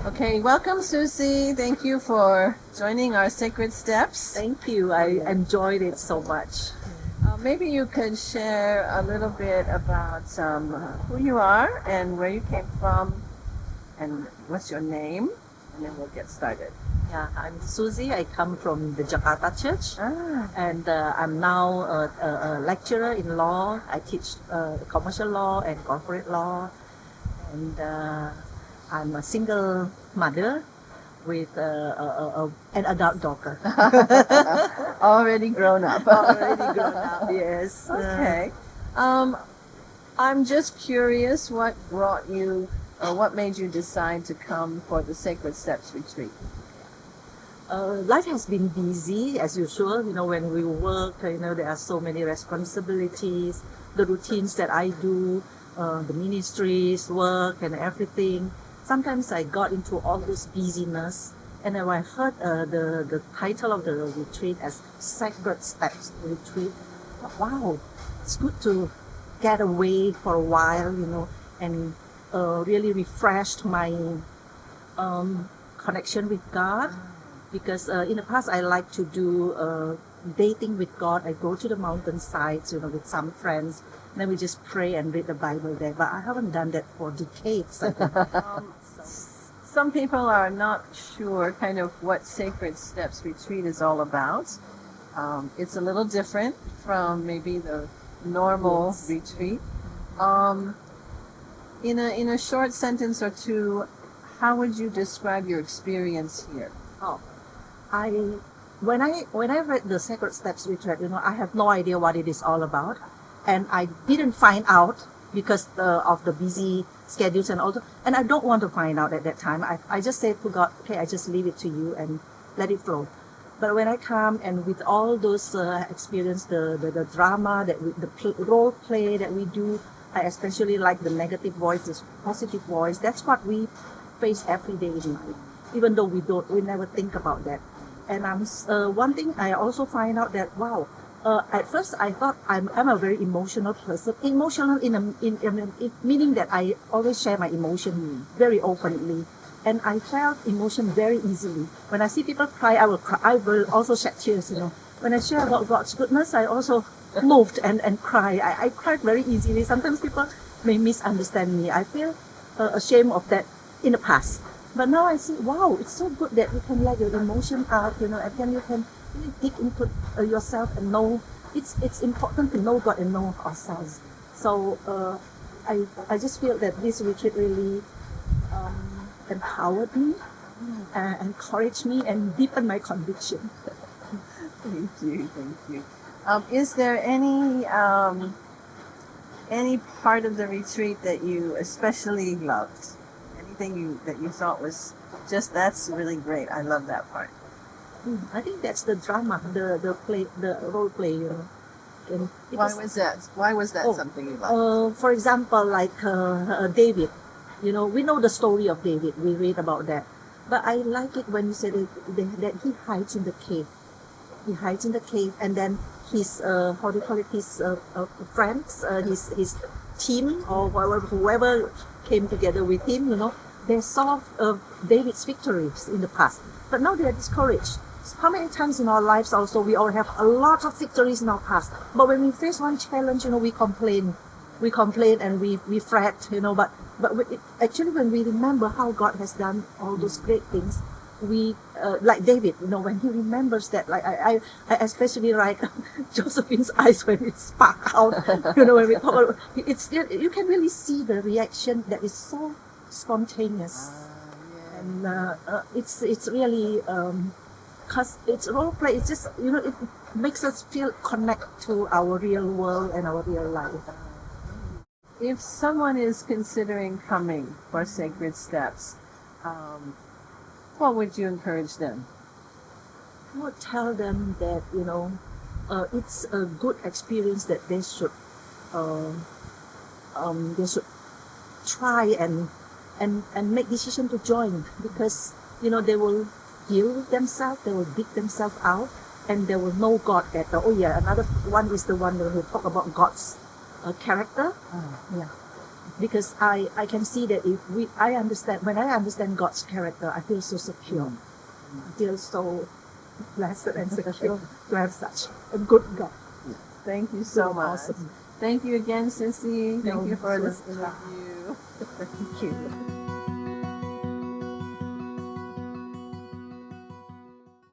Okay, welcome, Susi. Thank you for joining our Sacred Steps. Thank you. I enjoyed it so much. Maybe you could share a little bit about who you are and where you came from and what's your name, and then we'll get started. Yeah, I'm Susi. I come from the Jakarta Church, Ah, and I'm now a lecturer in law. I teach commercial law and corporate law, and I'm a single mother with an adult daughter. already grown up. Already grown up, yes. Okay. I'm just curious what brought you, or what made you decide to come for the Sacred Steps retreat? Life has been busy as usual. When we work, there are so many responsibilities, the routines that I do, the ministries, work, and everything. Sometimes I got into all this busyness, and then I heard the title of the retreat as Sacred Steps Retreat. Wow, it's good to get away for a while, and really refreshed my connection with God. Because in the past I like to do dating with God. I go to the mountainsides, with some friends. Then we just pray and read the Bible there. But I haven't done that for decades. I think. Some people are not sure kind of what Sacred Steps retreat is all about. It's a little different from maybe the normal retreat. In a short sentence or two, how would you describe your experience here? Oh, when I read the Sacred Steps retreat, I have no idea what it is all about, and I didn't find out because of the busy schedules and also, and I don't want to find out at that time. I just said to God, okay, I just leave it to you and let it flow. But when I come and with all those experience, the drama that role play that we do, I especially like the negative voice, the positive voice. That's what we face every day in life, even though we never think about that. And one thing I also find out that wow, at first I thought I'm a very emotional person. Emotional in meaning that I always share my emotion very openly, and I felt emotion very easily. When I see people cry, I will cry. I will also shed tears. When I share about God's goodness, I also moved and cry. I cried very easily. Sometimes people may misunderstand me. I feel ashamed of that in the past. But now I see, wow, it's so good that you can let your emotion out, and then you can really dig into yourself and know. It's important to know God and know ourselves. So I just feel that this retreat really empowered me, encouraged me, and deepened my conviction. Thank you. Is there any part of the retreat that you especially loved? Anything that you thought was just that's really great? I love that part. I think that's the drama, the play, the role play. And Why was that? Why was that something you loved? For example, like David. We know the story of David. We read about that. But I like it when you said that he hides in the cave. He hides in the cave, and then his how do you call it? His friends, his team or whoever came together with him. They saw David's victories in the past, but now they are discouraged. How many times in our lives also we all have a lot of victories in our past, but when we face one challenge, we complain and we fret, but actually when we remember how God has done all those great things, we like David, when he remembers that, like I especially like Josephine's eyes when it spark out, when we talk about it's, you can really see the reaction that is so spontaneous, and it's really because it's role play. It's just it makes us feel connect to our real world and our real life. If someone is considering coming for Sacred Steps, what would you encourage them? I would tell them that it's a good experience that they should try and make decision to join, because they will heal themselves, they will dig themselves out, and they will know God better. Another one is the one who talk about God's character. Yeah, because I can see that when I understand God's character, I feel so secure. I feel so blessed and secure to have such a good God. Thank you so much. Awesome. Thank you again, Sissy. Thank you for this Susan. interview. Thank you.